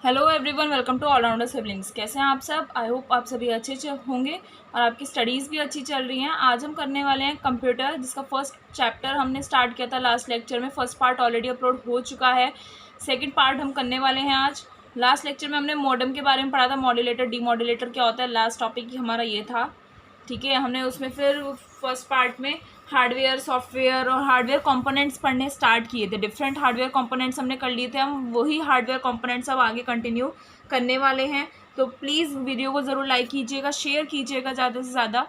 Hello everyone, welcome to all rounder siblings. कैसे हैं आप सब? आई होप आप सभी अच्छे होंगे और आपकी स्टडीज़ भी अच्छी चल रही हैं। आज हम करने वाले हैं कंप्यूटर, जिसका फर्स्ट चैप्टर हमने स्टार्ट किया था लास्ट लेक्चर में। फर्स्ट पार्ट ऑलरेडी अपलोड हो चुका है, सेकंड पार्ट हम करने वाले हैं आज। लास्ट लेक्चर में हमने मॉडेम के बारे में पढ़ा था, मॉड्यूलेटर डीमॉड्यूलेटर क्या होता है। लास्ट टॉपिक ही हमारा ये था, ठीक है। हमने उसमें फिर फर्स्ट पार्ट में हार्डवेयर, सॉफ्टवेयर और हार्डवेयर कंपोनेंट्स पढ़ने स्टार्ट किए थे। डिफरेंट हार्डवेयर कंपोनेंट्स हमने कर लिए थे। हम वही हार्डवेयर कंपोनेंट्स अब आगे कंटिन्यू करने वाले हैं। तो प्लीज़ वीडियो को ज़रूर लाइक कीजिएगा, शेयर कीजिएगा ज़्यादा से ज़्यादा,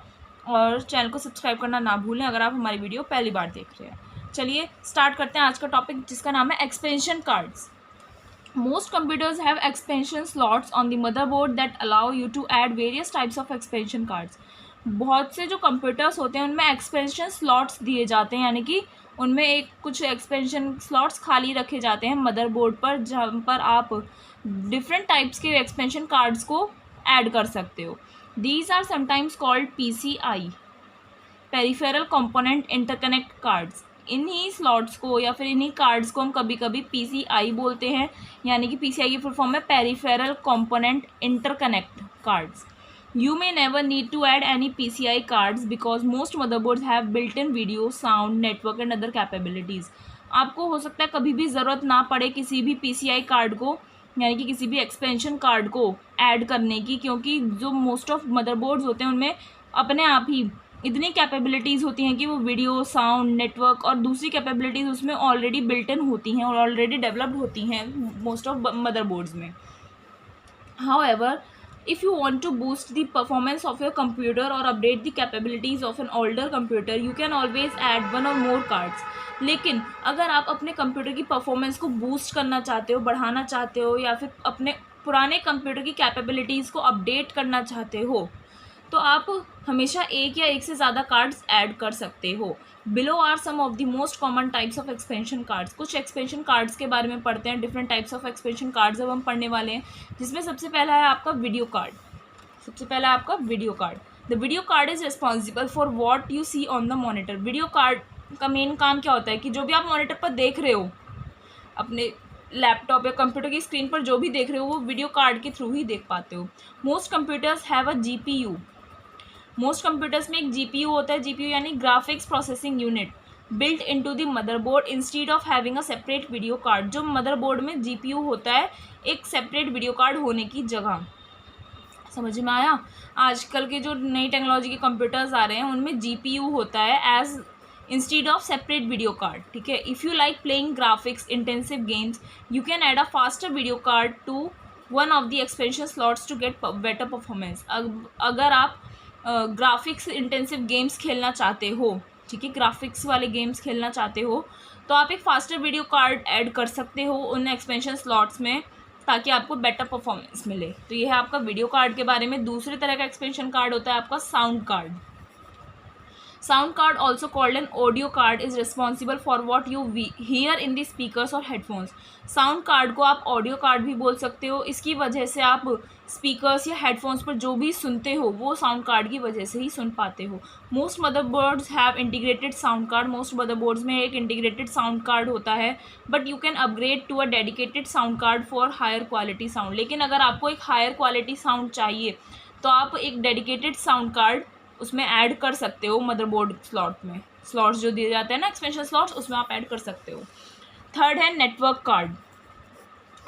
और चैनल को सब्सक्राइब करना ना भूलें अगर आप हमारी वीडियो पहली बार देख रहे हैं। चलिए स्टार्ट करते हैं आज का टॉपिक, जिसका नाम है expansion cards. Most computers have expansion slots on the motherboard that allow you to add various types of expansion cards. बहुत से जो कंप्यूटर्स होते हैं उनमें एक्सपेंशन स्लॉट्स दिए जाते हैं, यानी कि उनमें एक कुछ एक्सपेंशन स्लॉट्स खाली रखे जाते हैं मदरबोर्ड पर, जहाँ पर आप डिफरेंट टाइप्स के एक्सपेंशन कार्ड्स को ऐड कर सकते हो। These are sometimes called PCI, peripheral component interconnect cards. इन्हीं स्लॉट्स को या फिर इन्हीं कार्ड्स को हम कभी कभी PCI बोलते हैं, यानी कि PCI की फुल फॉर्म है peripheral component interconnect cards. You may never need to add any PCI cards because most motherboards have built-in video, sound, network and other capabilities. आपको हो सकता है कभी भी ज़रूरत ना पड़े किसी भी PCI कार्ड को, यानी कि किसी भी एक्सपेंशन कार्ड को ऐड करने की, क्योंकि जो मोस्ट ऑफ मदरबोर्ड्स होते हैं उनमें अपने आप ही इतनी कैपेबिलिटीज़ होती हैं कि वो वीडियो, साउंड, नेटवर्क और दूसरी कैपेबिलिटीज़ उसमें ऑलरेडी बिल्ट इन होती हैं और ऑलरेडी डेवलप्ड होती हैं मोस्ट ऑफ मदरबोर्ड्स में। However, if you want to boost the performance of your computer or update the capabilities of an older computer, you can always add one or more cards. लेकिन अगर आप अपने computer की performance को boost करना चाहते हो, बढ़ाना चाहते हो, या फिर अपने पुराने कंप्यूटर की कैपेबिलिटीज़ को अपडेट करना चाहते हो, तो आप हमेशा एक या एक से ज़्यादा कार्ड्स ऐड कर सकते हो। Below are some of the most common types of expansion cards. कुछ एक्सपेंशन कार्ड्स के बारे में पढ़ते हैं, different types of expansion cards अब हम पढ़ने वाले हैं, जिसमें सबसे पहला है आपका वीडियो कार्ड। सबसे पहला है आपका video card. The video card is responsible for what you see on the monitor. Video card का मेन काम क्या होता है कि जो भी आप मॉनिटर पर देख रहे हो, अपने लैपटॉप या कंप्यूटर की स्क्रीन पर जो भी देख रहे हो, वो वीडियो कार्ड के थ्रू ही देख पाते हो। Most computers have a GPU। Most computers में एक GPU होता है। GPU यानी graphics processing unit, built into the motherboard instead of having a separate video card. जो मदरबोर्ड में GPU होता है एक सेपरेट वीडियो कार्ड होने की जगह। समझ में आया? आजकल के जो नई टेक्नोलॉजी के कंप्यूटर्स आ रहे हैं उनमें GPU होता है as instead of separate video card, ठीक है। If you like playing graphics intensive games, you can add a faster video card to one of the expansion slots to get better performance. अगर आप graphics intensive games खेलना चाहते हो, ठीक है, graphics वाले गेम्स खेलना चाहते हो, तो आप एक फास्टर वीडियो कार्ड ऐड कर सकते हो उन एक्सपेंशन स्लॉट्स में, ताकि आपको बेटर परफॉर्मेंस मिले। तो ये है आपका वीडियो कार्ड के बारे में। दूसरे तरह का एक्सपेंशन कार्ड होता है आपका sound card. Sound card, also called an audio card, is responsible for what you hear in the speakers or headphones. Sound card को आप ऑडियो कार्ड भी बोल सकते हो। इसकी वजह से आप स्पीकर्स या हेडफोन्स पर जो भी सुनते हो वो साउंड कार्ड की वजह से ही सुन पाते हो। Most motherboards have integrated sound card. Most motherboards में एक इंटीग्रेटेड साउंड कार्ड होता है, but you can upgrade to a dedicated sound card for higher quality sound. लेकिन अगर आपको एक हायर क्वालिटी साउंड चाहिए तो आप एक डेडिकेटेड साउंड कार्ड उसमें ऐड कर सकते हो। मदरबोर्ड स्लॉट में स्लॉट्स जो दिए जाते हैं ना, एक्सपेंशन स्लॉट्स, उसमें आप ऐड कर सकते हो। थर्ड है नेटवर्क कार्ड।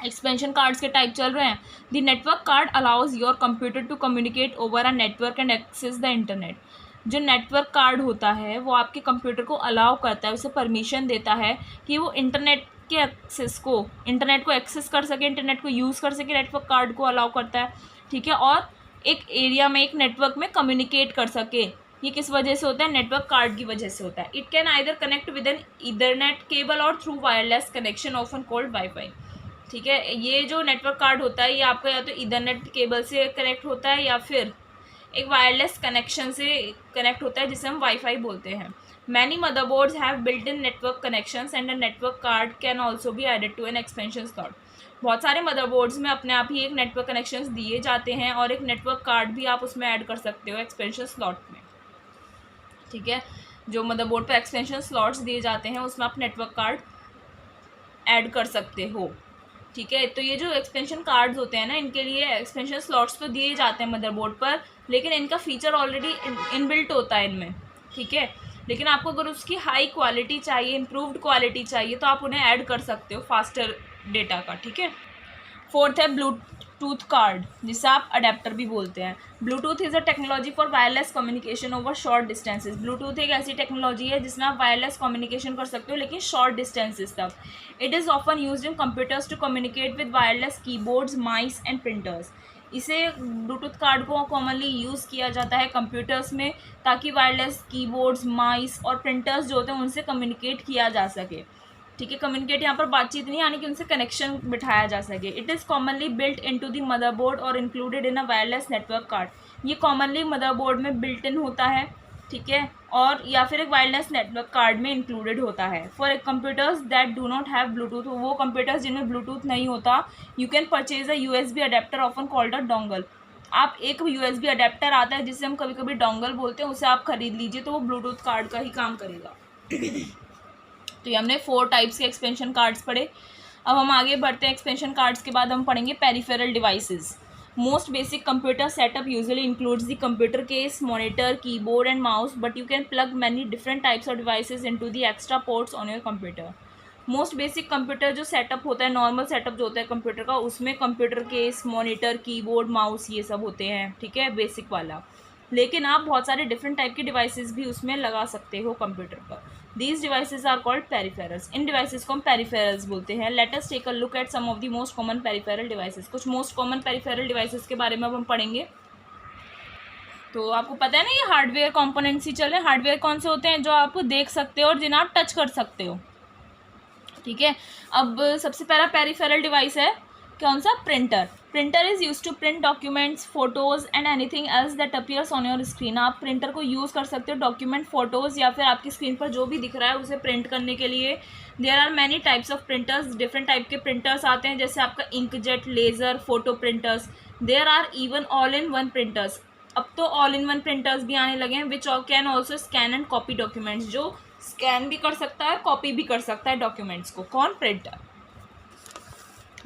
एक्सपेंशन कार्ड्स के टाइप चल रहे हैं। The network card allows your computer to communicate over a network and access the internet. जो नेटवर्क कार्ड होता है वो आपके कंप्यूटर को अलाउ करता है, उसे परमिशन देता है कि वो इंटरनेट के एक्सेस को, इंटरनेट को एक्सेस कर सके, इंटरनेट को यूज़ कर सके। नेटवर्क कार्ड को अलाउ करता है, ठीक है, और एक एरिया में, एक नेटवर्क में कम्युनिकेट कर सके। ये किस वजह से होता है? नेटवर्क कार्ड की वजह से होता है। It can either connect with an ethernet cable or through wireless connection often called wifi, ठीक है। ये जो नेटवर्क कार्ड होता है ये आपका या तो ईथरनेट केबल से कनेक्ट होता है या फिर एक वायरलेस कनेक्शन से कनेक्ट होता है, जिसे हम वाईफाई बोलते हैं। Many motherboards have built in network connections and a network card can also be added to an expansion slot. बहुत सारे मदरबोर्ड्स में अपने आप ही एक नेटवर्क कनेक्शंस दिए जाते हैं और एक नेटवर्क कार्ड भी आप उसमें ऐड कर सकते हो एक्सपेंशन स्लॉट में, ठीक है। जो मदरबोर्ड पे एक्सपेंशन स्लॉट्स दिए जाते हैं उसमें आप नेटवर्क कार्ड ऐड कर सकते हो। ठीक है। तो ये जो एक्सपेंशन कार्ड्स होते हैं ना, इनके लिए एक्सपेंशन स्लॉट्स तो दिए जाते हैं मदरबोर्ड पर, लेकिन इनका फीचर ऑलरेडी इनबिल्ट होता है इनमें, ठीक है। लेकिन आपको अगर उसकी हाई क्वालिटी चाहिए, इम्प्रूव्ड क्वालिटी चाहिए, तो आप उन्हें ऐड कर सकते हो फास्टर डेटा का, ठीक है। फोर्थ है ब्लूटूथ कार्ड, जिसे आप अडेप्टर भी बोलते हैं। Bluetooth is a technology for wireless communication over short distances. Bluetooth एक ऐसी टेक्नोलॉजी है जिसमें आप वायरलेस कम्युनिकेशन कर सकते हो, लेकिन शॉर्ट डिस्टेंसेस तक। It is often used in computers to communicate with wireless keyboards, mice and printers. इसे ब्लूटूथ कार्ड को कॉमनली यूज़ किया जाता है कंप्यूटर्स में, ताकि वायरलेस कीबोर्ड्स, माइस और प्रिंटर्स जो होते हैं उनसे कम्युनिकेट किया जा सके, ठीक है। कम्युनिकेट यहाँ पर बातचीत नहीं, यानी कि उनसे कनेक्शन बिठाया जा सके। It is commonly built into the motherboard or included in a wireless network card. ये कॉमनली मदरबोर्ड में बिल्ट इन होता है, ठीक है, और या फिर एक वायरलेस नेटवर्क कार्ड में इंक्लूडेड होता है। For computers that do not have Bluetooth, वो कंप्यूटर्स जिनमें ब्लूटूथ नहीं होता, you can purchase a USB adapter often called a dongle. आप एक USB अडेप्टर आता है जिसे हम कभी कभी डोंगल बोलते हैं, उसे आप खरीद लीजिए, तो वो ब्लूटूथ कार्ड का ही काम करेगा। तो ये हमने 4 टाइप्स के एक्सपेंशन कार्ड्स पढ़े। अब हम आगे बढ़ते हैं। एक्सपेंशन कार्ड्स के बाद हम पढ़ेंगे peripheral devices. Most basic computer setup usually includes the computer case, monitor, keyboard and mouse, but you can plug many different types of devices into the extra ports on your computer. Most basic computer जो setup होता है, normal setup जो होता है computer का, उसमें computer case, monitor, keyboard, mouse ये सब होते हैं, ठीक है, बेसिक वाला। लेकिन आप बहुत सारे डिफरेंट टाइप के डिवाइसेस भी उसमें लगा सकते हो कंप्यूटर पर। These devices are called peripherals. इन डिवाइसेस को हम पेरिफेरल्स बोलते हैं। Let us take a look at some of the most common peripheral devices. कुछ मोस्ट कॉमन पेरिफेरल डिवाइसेस के बारे में अब हम पढ़ेंगे। तो आपको पता है ना, ये हार्डवेयर कॉम्पोनेंट्स ही चले। हार्डवेयर कौन से होते हैं? जो आप देख सकते हो और जिन्हें आप टच कर सकते हो, ठीक है। अब सबसे पहला पेरिफेरल डिवाइस है कौन सा? Printer. Printer is use to print documents, photos and anything else that appears on your screen. आप प्रिंटर को यूज़ कर सकते हो डॉक्यूमेंट, फोटोज़ या फिर आपकी स्क्रीन पर जो भी दिख रहा है उसे प्रिंट करने के लिए। There are many types of printers. Different type के प्रिंटर्स आते हैं, जैसे आपका inkjet, laser, photo printers. There are even all in one printers. अब तो ऑल इन वन प्रिंटर्स भी आने लगे हैं, which can also scan and copy documents, जो स्कैन भी कर सकता है, कॉपी भी कर सकता है डॉक्यूमेंट्स को। कौन? प्रिंटर।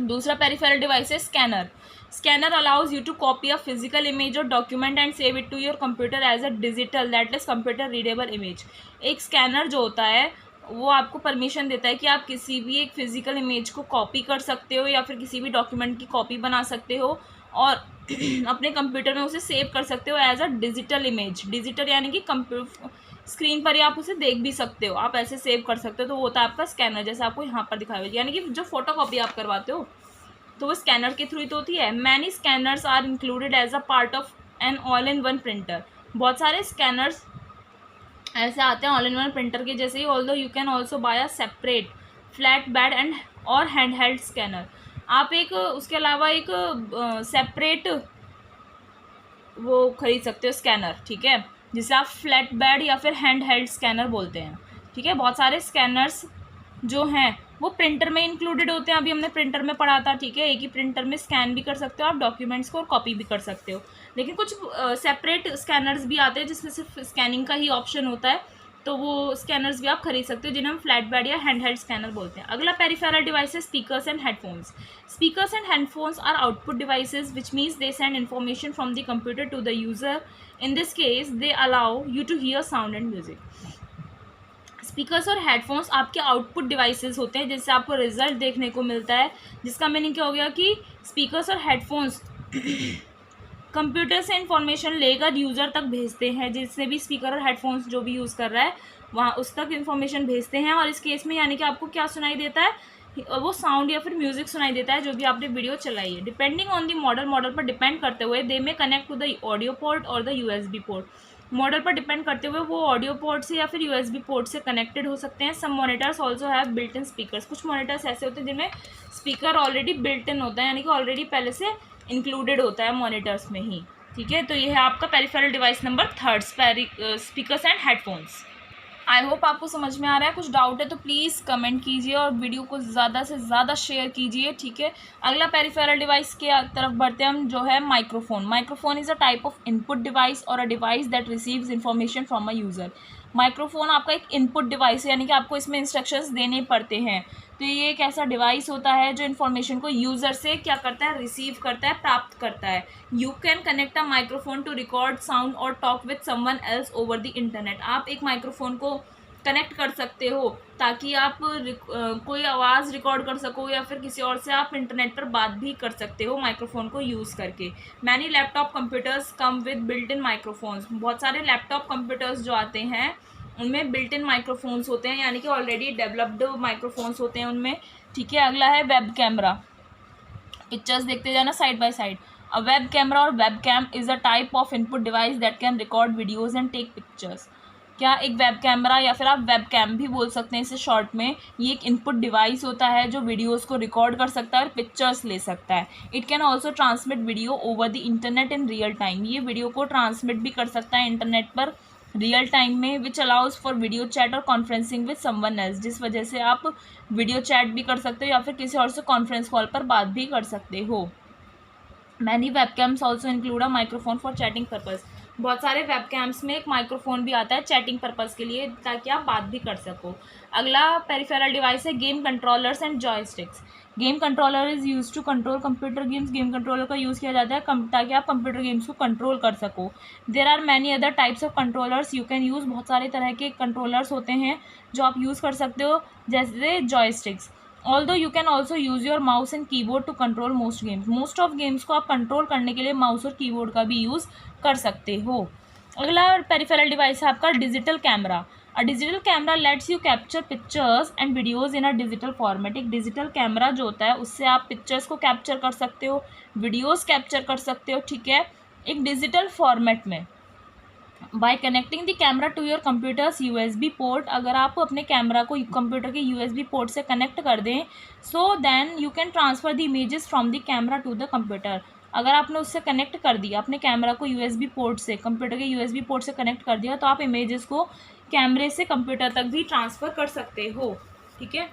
दूसरा पेरिफेरल डिवाइस है scanner. Scanner allows you to copy a physical image or document and save it to your computer as a digital that is computer readable image. एक स्कैनर जो होता है वो आपको परमिशन देता है कि आप किसी भी एक फिजिकल इमेज को कॉपी कर सकते हो या फिर किसी भी डॉक्यूमेंट की कॉपी बना सकते हो और अपने कंप्यूटर में उसे सेव कर सकते हो as a digital image. Digital यानी कि स्क्रीन पर ही आप उसे देख भी सकते हो, आप ऐसे सेव कर सकते हो। तो वो होता है आपका स्कैनर, जैसे आपको यहाँ पर दिखाया हुआ है, यानी कि जो फोटो कॉपी आप करवाते हो तो वो स्कैनर के थ्रू ही तो होती है। Many scanners are included as a part of an all in one printer. बहुत सारे स्कैनर्स ऐसे आते हैं ऑल इन वन प्रिंटर के जैसे ही। Although you can also buy a separate flat bed and or hand held scanner. आप एक उसके अलावा एक सेपरेट वो खरीद सकते हो स्कैनर, ठीक है, जिसे आप फ्लैट बेड या फिर हैंड हेल्ड स्कैनर बोलते हैं, ठीक है। बहुत सारे स्कैनर्स जो हैं वो प्रिंटर में इंक्लूडेड होते हैं। अभी हमने प्रिंटर में पढ़ा था, ठीक है। एक ही प्रिंटर में स्कैन भी कर सकते हो आप डॉक्यूमेंट्स को और कॉपी भी कर सकते हो। लेकिन कुछ सेपरेट स्कैनर्स भी आते हैं जिसमें सिर्फ स्कैनिंग का ही ऑप्शन होता है, तो वो स्कैनर्स भी आप खरीद सकते हो, जिन्हें हम फ्लैट बेड या हैंड हेल्ड स्कैनर बोलते हैं। अगला पेरिफेरल डिवाइस है speakers and headphones. Speakers and headphones are output devices, which means they send information from the computer to the user. In this case, they allow you to hear sound and music. Speakers और headphones आपके output devices होते हैं, जिससे आपको result देखने को मिलता है। जिसका मीनिंग क्या हो गया कि स्पीकर्स और हेडफोन्स कंप्यूटर से इंफॉर्मेशन लेकर यूज़र तक भेजते हैं। जिससे भी स्पीकर और हेडफोन्स जो भी यूज़ कर रहा है वहाँ उस तक इंफॉर्मेशन भेजते हैं। और इस केस में यानी कि आपको क्या सुनाई देता है? वो साउंड या फिर म्यूजिक सुनाई देता है जो भी आपने वीडियो चलाई है। डिपेंडिंग ऑन दी मॉडल पर डिपेंड करते हुए they may connect to the audio port और द USB पोर्ट। मॉडल पर डिपेंड करते हुए वो ऑडियो पोर्ट से या फिर USB पोर्ट से कनेक्टेड हो सकते हैं। Some monitors also have built in speakers. कुछ मॉनिटर्स ऐसे होते हैं जिनमें स्पीकर ऑलरेडी बिल्ट इन होता है, यानी कि ऑलरेडी पहले से इंक्लूडेड होता है मॉनिटर्स में ही, ठीक है। तो ये है आपका peripheral device number 3, speakers and headphones. I hope आपको समझ में आ रहा है। कुछ डाउट है तो प्लीज़ कमेंट कीजिए और वीडियो को ज़्यादा से ज़्यादा शेयर कीजिए, ठीक है। अगला पेरिफेरल डिवाइस के तरफ बढ़ते हैं हम, जो है microphone. Microphone is a type of input device or a device that receives information from a user. Microphone आपका एक इनपुट डिवाइस है, यानी कि आपको इसमें इंस्ट्रक्शंस देने पड़ते हैं। तो ये एक ऐसा डिवाइस होता है जो इन्फॉर्मेशन को यूज़र से क्या करता है, रिसीव करता है, प्राप्त करता है। You can connect a microphone to record sound or talk with someone else over the internet. आप एक माइक्रोफोन को कनेक्ट कर सकते हो ताकि आप कोई आवाज़ रिकॉर्ड कर सको या फिर किसी और से आप इंटरनेट पर बात भी कर सकते हो माइक्रोफोन को यूज़ करके। Many laptop computers come with built in microphones. बहुत सारे लैपटॉप कंप्यूटर्स जो आते हैं उनमें बिल्ट इन माइक्रोफोन्स होते हैं, यानी कि ऑलरेडी डेवलप्ड माइक्रोफोन्स होते हैं उनमें। ठीक है, अगला है वेब कैमरा। पिक्चर्स देखते जाना side by side. A web camera or web cam is a type of input device that can record videos and take pictures. क्या एक वेब कैमरा या फिर आप वेब कैम भी बोल सकते हैं इसे शॉर्ट में, ये एक इनपुट डिवाइस होता है जो वीडियोस को रिकॉर्ड कर सकता है और पिक्चर्स ले सकता है। It can also transmit video over the internet in real time. ये वीडियो को ट्रांसमिट भी कर सकता है इंटरनेट पर रियल टाइम में, which allows for video chat और कॉन्फ्रेंसिंग विद समवन एल्स, जिस वजह से आप वीडियो चैट भी कर सकते हो या फिर किसी और से कॉन्फ्रेंस कॉल पर बात भी कर सकते हो। Many webcams also include a microphone for chatting purpose. बहुत सारे वेबकैम्स में एक माइक्रोफोन भी आता है चैटिंग पर्पज़ के लिए ताकि आप बात भी कर सको। अगला पेरिफेरल डिवाइस है game controllers and joysticks. Game controller is use to control computer games. Game controller का यूज़ किया जाता है ताकि आप कंप्यूटर गेम्स को कंट्रोल कर सको। There are many other types of controllers you can use. बहुत सारे तरह के कंट्रोलर्स होते हैं जो आप यूज़ कर सकते हो, जैसे joysticks. Although you can also use your mouse and keyboard to control most games. Most of games को आप कंट्रोल करने के लिए माउस और कीबोर्ड का भी यूज़ कर सकते हो। अगला पेरिफेरल डिवाइस है आपका digital camera. A digital camera let's you capture pictures and videos in a digital format. एक डिजिटल कैमरा जो होता है उससे आप पिक्चर्स को कैप्चर कर सकते हो, वीडियोज़ कैप्चर कर सकते हो, ठीक है, एक डिजिटल फॉर्मेट में। By connecting the camera to your computers USB port. अगर आप अपने कैमरा को कंप्यूटर के USB पोर्ट से कनेक्ट कर दें, so then you can transfer the images from the camera to the computer. अगर आपने उससे कनेक्ट कर दिया अपने कैमरा को USB पोर्ट से, कंप्यूटर के USB पोर्ट से कनेक्ट कर दिया, तो आप इमेजेस को कैमरे से कंप्यूटर तक भी ट्रांसफ़र कर सकते हो। ठीक है,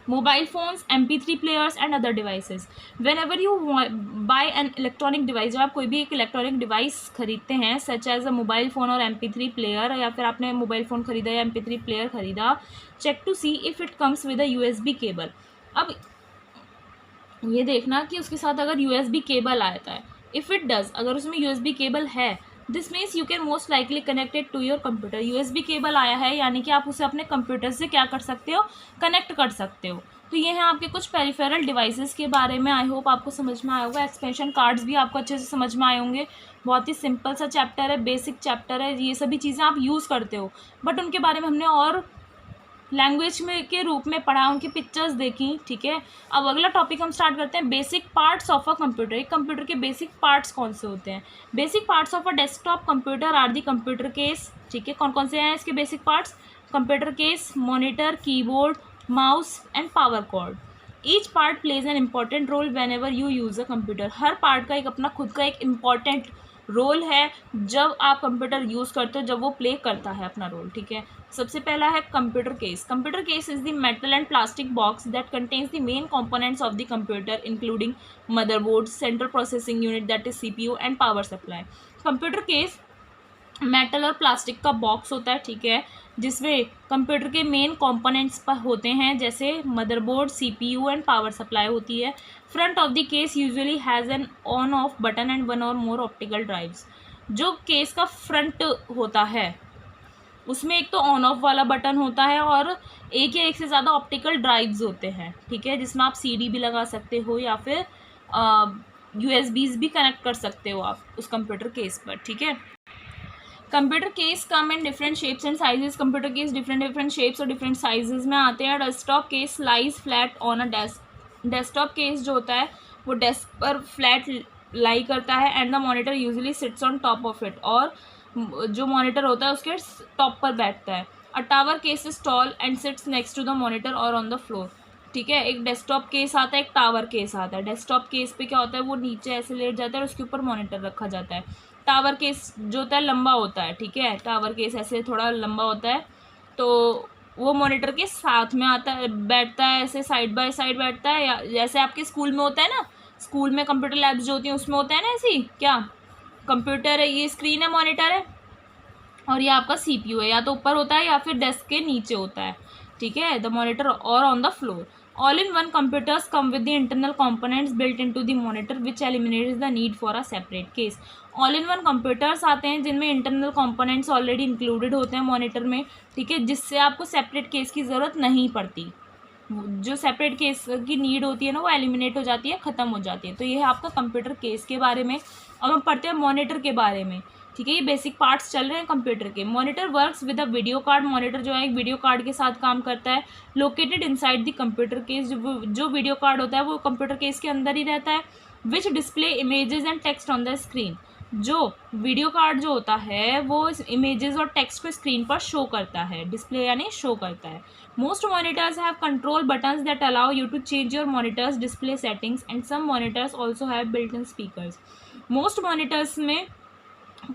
mobile phones, MP3 players and other devices. Whenever you buy an electronic device, जब आप कोई भी एक इलेक्ट्रॉनिक डिवाइस खरीदते हैं such as a mobile phone और MP3 प्लेयर, या फिर आपने मोबाइल फ़ोन खरीदा या MP3 प्लेयर खरीदा, check to see if it comes with a USB cable. अब ये देखना कि उसके साथ अगर USB केबल आता है। इफ़ इट डज़, अगर उसमें USB केबल है, this means you can most likely connected to your computer. USB cable आया है यानी कि आप उसे अपने कंप्यूटर से क्या कर सकते हो, कनेक्ट कर सकते हो। तो ये हैं आपके कुछ पेरिफेरल डिवाइसेस के बारे में। आई होप आपको समझ में आया होगा। एक्सपेंशन कार्ड्स भी आपको अच्छे से समझ में आए होंगे। बहुत ही सिंपल सा चैप्टर है, बेसिक चैप्टर है, ये सभी चीज़ें आप यूज़ करते हो, बट उनके बारे में हमने और लैंग्वेज में के रूप में पढ़ा, उनकी पिक्चर्स देखी। ठीक है, अब अगला टॉपिक हम स्टार्ट करते हैं, basic parts of a computer. एक कंप्यूटर के बेसिक पार्ट्स कौन से होते हैं। Basic parts of a desktop computer are the computer case. ठीक है, कौन कौन से हैं इसके basic parts, computer case, monitor, keyboard, mouse and power cord. Each part plays an important role whenever you use a computer. हर part का एक अपना खुद का एक इम्पॉर्टेंट रोल है जब आप कंप्यूटर यूज़ करते हो, जब वो प्ले करता है अपना रोल। ठीक है, सबसे पहला है computer case. Computer case is the metal and plastic box that contains the main components of the computer including motherboard, central processing unit that is CPU and power supply. Computer case metal और plastic का box होता है, ठीक है, जिसमें computer के main components पर होते हैं, जैसे motherboard, CPU and power supply होती है। Front of the case usually has an on off button and one और मोर ऑप्टिकल ड्राइव्स। जो केस का फ्रंट होता है उसमें एक तो ऑन ऑफ वाला बटन होता है और एक या एक से ज़्यादा ऑप्टिकल ड्राइव्स होते हैं। ठीक है, जिसमें आप CD भी लगा सकते हो या फिर USBs भी कनेक्ट कर सकते हो आप उस कंप्यूटर केस पर। ठीक है, computer case come in different shapes and sizes. Computer case different shapes और डिफरेंट साइजेस में आते हैं। Desktop case lies flat on a desk. Desktop case जो होता है वो डेस्क पर फ्लैट लाई करता है and the monitor usually sits on top of it, और जो मॉनिटर होता है उसके टॉप पर बैठता है। A tower case is tall and sits next to the monitor और ऑन द फ्लोर। ठीक है, एक डेस्कटॉप केस आता है, एक टावर केस आता है। डेस्कटॉप केस पे क्या होता है, वो नीचे ऐसे लेट जाता है और उसके ऊपर मॉनिटर रखा जाता है। टावर केस जो होता है लंबा होता है। ठीक है, टावर केस ऐसे थोड़ा लंबा होता है, तो वो मॉनिटर के साथ में आता है, बैठता है, ऐसे साइड बाय साइड बैठता है, या जैसे आपके स्कूल में होता है ना, स्कूल में कंप्यूटर लैब्स जो होती हैं उसमें होता है ना, ऐसी क्या कंप्यूटर है, ये स्क्रीन है, मॉनिटर है, और ये आपका CPU है, या तो ऊपर होता है या फिर डेस्क के नीचे होता है, ठीक है, द मॉनिटर और on the floor. All in one computers come with the internal components built into the monitor which eliminates the need for a separate case. All in one computers आते हैं जिनमें इंटरनल कंपोनेंट्स ऑलरेडी इंक्लूडेड होते हैं monitor में, ठीक है, जिससे आपको सेपरेट केस की ज़रूरत नहीं पड़ती। जो सेपरेट केस की नीड होती है ना, वो एलिमिनेट हो जाती है, ख़त्म हो जाती है। तो ये है आपका कंप्यूटर केस के बारे में। अब हम पढ़ते हैं मॉनिटर के बारे में, ठीक है। ये बेसिक पार्ट्स चल रहे हैं कंप्यूटर के। Monitor works with a video card. Monitor जो है एक वीडियो कार्ड के साथ काम करता है, located inside the computer case. जो वीडियो कार्ड होता है वो कंप्यूटर केस के अंदर ही रहता है। विच display images and text on the screen. जो वीडियो कार्ड जो होता है वो इमेजेस और टेक्स्ट को स्क्रीन पर शो करता है, डिस्प्ले यानी शो करता है। Most monitors have control buttons that allow you to change your monitors display settings and some monitors also have built in speakers. Most monitors में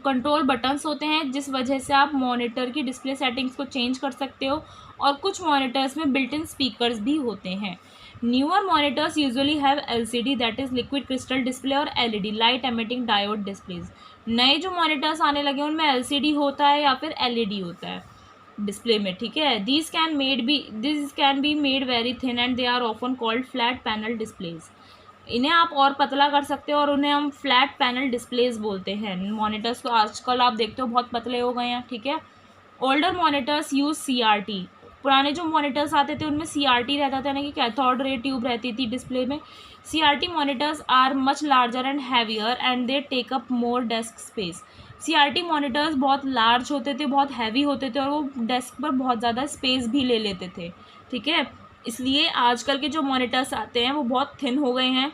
कंट्रोल बटन्स होते हैं जिस वजह से आप मॉनिटर की डिस्प्ले सेटिंग्स को चेंज कर सकते हो, और कुछ मॉनिटर्स में बिल्ट इन स्पीकर्स भी होते हैं। Newer monitors usually have LCD that is liquid crystal display और LED light emitting diode displays. नए जो मॉनिटर्स आने लगे उनमें LCD होता है या फिर LED होता है डिस्प्ले में, ठीक है। This can be made very thin and they are often called flat panel displays. इन्हें आप और पतला कर सकते हो और उन्हें हम फ्लैट पैनल डिस्प्लेज बोलते हैं। मॉनिटर्स को आजकल आप देखते हो बहुत पतले हो गए हैं, ठीक है। Older monitors use CRT। पुराने जो मॉनिटर्स आते थे उनमें CRT रहता था, यानी कि कैथोड रे ट्यूब रहती थी डिस्प्ले में। CRT monitors are much larger and heavier and they take up more desk space. CRT monitors बहुत लार्ज होते थे, बहुत हैवी होते थे, और वो डेस्क पर बहुत ज़्यादा स्पेस भी ले लेते थे, ठीक है। इसलिए आजकल के जो मॉनिटर्स आते हैं वो बहुत थिन हो गए हैं,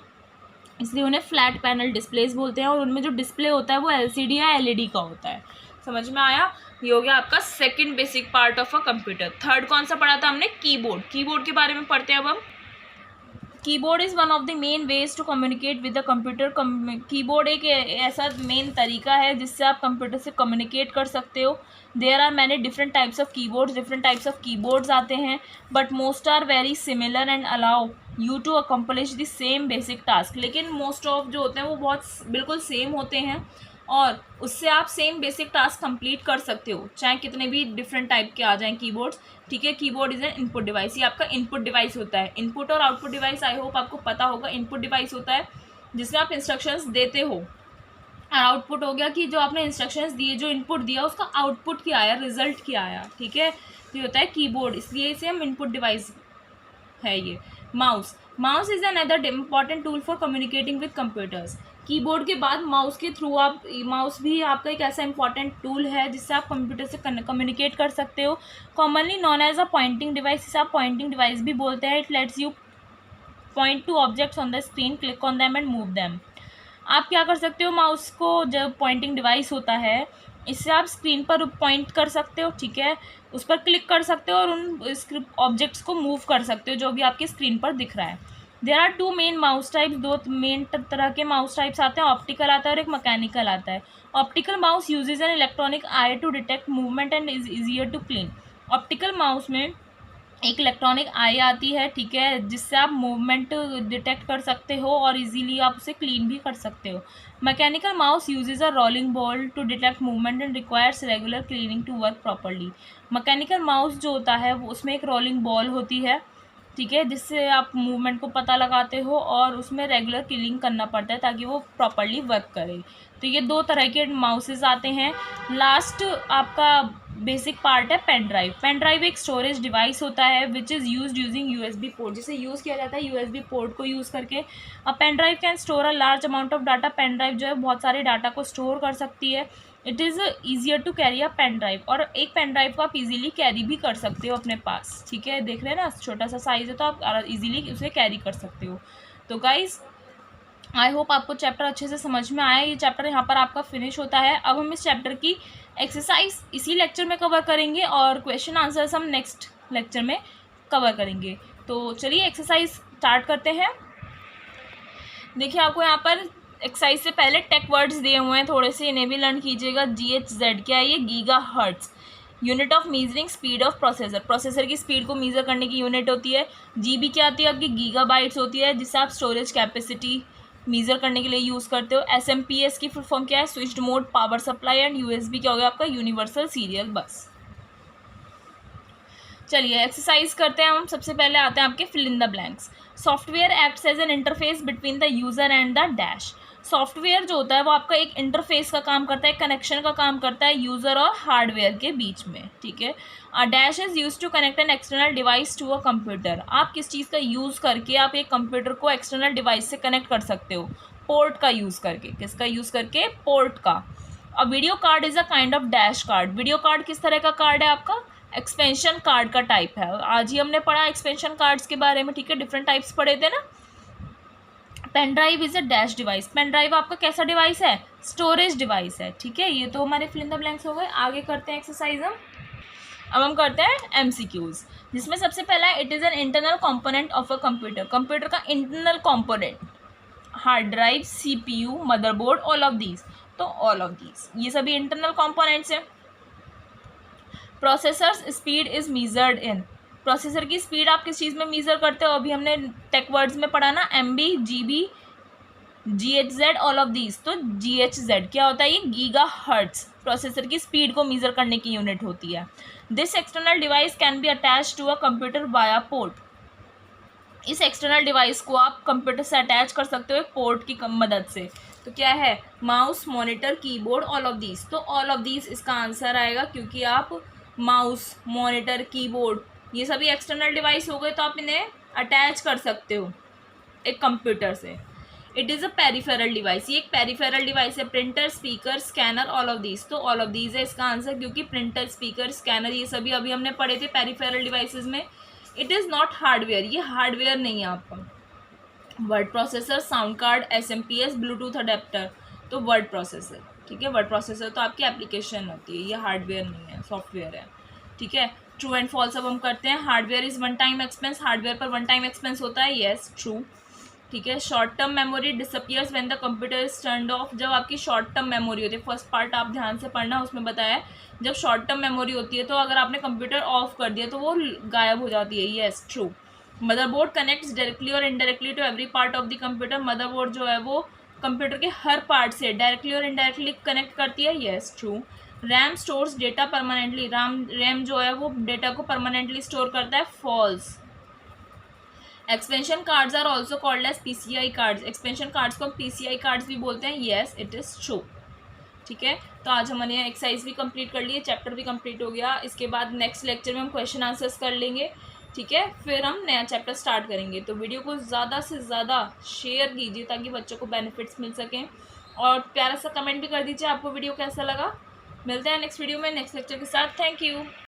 इसलिए उन्हें फ्लैट पैनल डिस्प्लेस बोलते हैं, और उनमें जो डिस्प्ले होता है वो LCD या LED का होता है। समझ में आया? ये हो गया आपका second basic part of a computer. Third कौन सा पढ़ा था हमने? कीबोर्ड। कीबोर्ड के बारे में पढ़ते हैं अब हम। Keyboard is one of the main ways to communicate with the computer. Keyboard एक ऐसा मेन तरीका है जिससे आप कंप्यूटर से कम्युनिकेट कर सकते हो। There are many different types of keyboards. Different types of keyboards आते हैं, but most are very similar and allow you to accomplish the same basic task. लेकिन मोस्ट ऑफ जो होते हैं वो बहुत बिल्कुल सेम होते हैं, और उससे आप सेम बेसिक टास्क कंप्लीट कर सकते हो, चाहे कितने भी डिफरेंट टाइप के आ जाएं कीबोर्ड्स, ठीक है। Keyboard is an input device. ये आपका इनपुट डिवाइस होता है। इनपुट और आउटपुट डिवाइस आई होप आपको पता होगा। इनपुट डिवाइस होता है जिसमें आप इंस्ट्रक्शंस देते हो, और आउटपुट हो गया कि जो आपने इंस्ट्रक्शंस दिए, जो इनपुट दिया उसका आउटपुट क्या आया, रिजल्ट क्या आया, ठीक है। तो ये होता है कीबोर्ड, इसलिए इसे हम इनपुट डिवाइस है। ये mouse is another important tool for communicating with computers. Keyboard के बाद माउस के थ्रू आप, माउस भी आपका एक ऐसा इंपॉर्टेंट टूल है जिससे आप कंप्यूटर से कम्युनिकेट कर सकते हो। Commonly known as a pointing device, इसे आप पॉइंटिंग डिवाइस भी बोलते हैं। It lets you point to objects on the screen, click on them and move them. आप क्या कर सकते हो, माउस को, जब पॉइंटिंग डिवाइस होता है इससे आप स्क्रीन पर पॉइंट कर सकते हो, ठीक है, उस पर क्लिक कर सकते हो और उन ऑब्जेक्ट्स को मूव कर सकते हो जो भी आपकी स्क्रीन पर दिख रहा है। There are two main mouse types. दो मेन तरह के माउस टाइप्स आते हैं, ऑप्टिकल आता है और एक मैकेनिकल आता है। Optical mouse uses an electronic eye to detect movement and is easier to clean. Optical mouse में एक इलेक्ट्रॉनिक आई आती है, ठीक है, जिससे आप मूवमेंट डिटेक्ट कर सकते हो और इजीली आप उसे क्लीन भी कर सकते हो। Mechanical mouse uses a rolling ball to detect movement and requires regular cleaning to work properly. Mechanical mouse जो होता है वो उसमें एक रोलिंग बॉल होती है, ठीक है, जिससे आप मूवमेंट को पता लगाते हो और उसमें रेगुलर क्लीनिंग करना पड़ता है ताकि वो प्रॉपर्ली वर्क करे। तो ये दो तरह के माउसेस आते हैं। लास्ट आपका बेसिक पार्ट है पेन ड्राइव। पेन ड्राइव एक स्टोरेज डिवाइस होता है which is used using USB port, जिसे यूज़ किया जाता है USB पोर्ट को यूज़ करके। Pen drive can store a large amount of data. Pen drive जो है बहुत सारे डाटा को स्टोर कर सकती है। It is easier to carry a pen drive, और एक पेन ड्राइव को आप इजीली कैरी भी कर सकते हो अपने पास, ठीक है। देख रहे हैं ना, छोटा सा साइज़ है तो आप इजीली उसे कैरी कर सकते हो। तो गाइज़ आई होप आपको चैप्टर अच्छे से समझ में आया। ये चैप्टर यहाँ पर आपका फिनिश होता है। अब हम इस चैप्टर की एक्सरसाइज इसी लेक्चर में कवर करेंगे और क्वेश्चन आंसर्स हम नेक्स्ट लेक्चर में कवर करेंगे। तो चलिए एक्सरसाइज स्टार्ट करते हैं। देखिए आपको यहाँ पर एक्सरसाइज से पहले टेक वर्ड्स दिए हुए हैं, थोड़े से इन्हें भी लर्न कीजिएगा। GHz क्या है? ये giga hertz, unit of measuring speed of processor. Processor की स्पीड को मीज़र करने की यूनिट होती है। GB क्या आती है आपकी? गीगाबाइट्स होती है, जिससे आप स्टोरेज कैपेसिटी मीज़र करने के लिए यूज़ करते हो। SMPS की फुल फॉर्म क्या है? Switched mode power supply. And USB क्या हो गया आपका? यूनिवर्सल सीरियल बस। चलिए एक्सरसाइज करते हैं हम। सबसे पहले आते हैं आपके fill in the blanks. Software acts as an interface between the user and the dash. Software जो होता है वो आपका एक इंटरफेस का काम करता है, कनेक्शन का काम करता है यूजर और हार्डवेयर के बीच में, ठीक है। Dash is use to connect an external device to a computer. आप किस चीज़ का यूज़ करके आप एक कंप्यूटर को एक्सटर्नल डिवाइस से कनेक्ट कर सकते हो? पोर्ट का यूज़ करके। किसका यूज़ करके? पोर्ट का। A video card is a kind of dash card. Video card किस तरह का कार्ड है आपका? एक्सपेंशन कार्ड का टाइप है। आज ही हमने पढ़ा एक्सपेंशन कार्ड्स के बारे में, ठीक है, डिफरेंट टाइप्स पढ़े थे ना। Pen drive is a dash device. Pen drive आपका कैसा डिवाइस है? स्टोरेज डिवाइस है, ठीक है। ये तो हमारे फिल इन द ब्लैंक्स हो गए। आगे करते हैं एक्सरसाइज हम। अब हम करते हैं MCQs, जिसमें सबसे पहला है it is an internal component of a computer. Computer का internal component, hard drive, CPU, motherboard, all of these. तो ऑल ऑफ दीज ये सभी इंटरनल कंपोनेंट्स हैं। Processors speed is measured in. Processor की स्पीड आप किस चीज़ में मीज़र करते हो? अभी हमने टेक वर्ड्स में पढ़ा ना, MB, GB, GHz, all of these. तो GHz क्या होता है? ये गीगा हर्ट्ज प्रोसेसर की स्पीड को मीज़र करने की यूनिट होती है। This external device can be attach to a computer via port. इस एक्सटर्नल डिवाइस को आप कंप्यूटर से अटैच कर सकते हो एक पोर्ट की मदद से। तो क्या है? Mouse, monitor, keyboard, all of these. तो ऑल ऑफ दीज इसका आंसर आएगा, क्योंकि आप माउस, मॉनिटर, कीबोर्ड ये सभी एक्सटर्नल डिवाइस हो गए, तो आप इन्हें अटैच कर सकते हो एक कंप्यूटर से। It is a peripheral device. ये एक पेरिफेरल डिवाइस है। Printer, speaker, scanner, all of these. तो ऑल ऑफ दीज है इसका आंसर, क्योंकि प्रिंटर, स्पीकर, स्कैनर ये सभी अभी हमने पढ़े थे पेरिफेरल डिवाइसेस में। इट इज़ नॉट हार्डवेयर, ये हार्डवेयर नहीं है आपका। Word processor, sound card, SMPS, Bluetooth adapter. तो वर्ड प्रोसेसर, ठीक है। वर्ड प्रोसेसर तो आपकी एप्लीकेशन होती है, ये हार्डवेयर नहीं है, सॉफ्टवेयर है, ठीक है। ट्रू एंड फॉल्स अब हम करते हैं। Hardware is one time expense. Hardware पर वन टाइम एक्सपेंस होता है, येस, ट्रू, ठीक है। Short term memory disappears when the computer is turned of. जब आपकी शॉर्ट टर्म मेमोरी होती है, फर्स्ट पार्ट आप ध्यान से पढ़ना, उसमें बताया है जब शॉर्ट टर्म मेमोरी होती है तो अगर आपने कंप्यूटर ऑफ कर दिया तो वो गायब हो जाती है, yes, true. Motherboard connects directly और indirectly to every part of the computer. मदरबोर्ड जो है वो कंप्यूटर के हर पार्ट से डायरेक्टली और इनडायरेक्टली कनेक्ट करती है, yes, true. RAM stores data permanently. RAM जो है वो डेटा को परमानेंटली स्टोर करता है, false. Expansion cards are also called as PCI cards. Expansion cards को हम PCI कार्ड्स भी बोलते हैं, येस, इट इज़ ट्रू, ठीक है। तो आज हमने एक्सरसाइज भी कंप्लीट कर लिए, चैप्टर भी कंप्लीट हो गया। इसके बाद नेक्स्ट लेक्चर में हम क्वेश्चन आंसर्स कर लेंगे, ठीक है। फिर हम नया चैप्टर स्टार्ट करेंगे। तो वीडियो को ज़्यादा से ज़्यादा शेयर कीजिए ताकि बच्चों को बेनिफिट्स मिल सकें, और प्यारा सा कमेंट भी कर दीजिए आपको वीडियो कैसा लगा। मिलते हैं नेक्स्ट वीडियो में नेक्स्ट लेक्चर के साथ। Thank you.